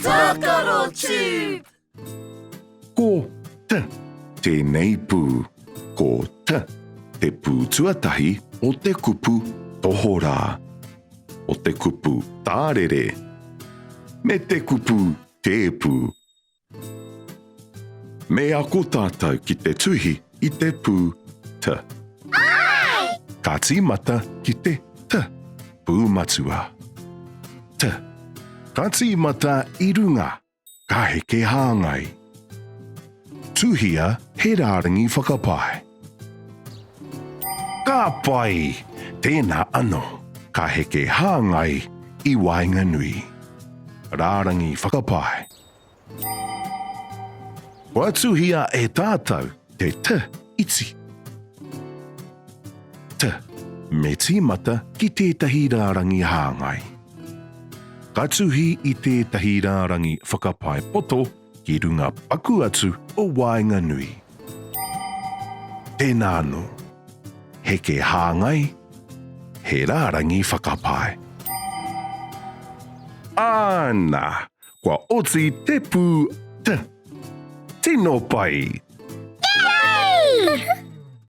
Tākaro tube. Ko te, tēnei pū. Ko te pū tuatahi o te kupu Tohorā. O te kupu Tārere. Me te kupu Tēpu. Me ako tātou ki te tuhi i te pū te. Ka tīmata ki te pūmatua. Te. Ka tīmata i runga. Ka heke hāngai. Tuhia he Rārangi whakapae. Ka pai, tēnā ano. Ka heke hāngai i waenganui. Rārangi whakapae. Wa tuhia e tātou te iti. Te, me tīmata ki tētahi rārangi hāngai. Ka tuhi i tētahi rārangi whakapae poto ki runga paku atu o waenganui. Tēnā no, heke hāngai, he rārangi whakapae. Āna, kua oti te pū te. Tino pai! Yay!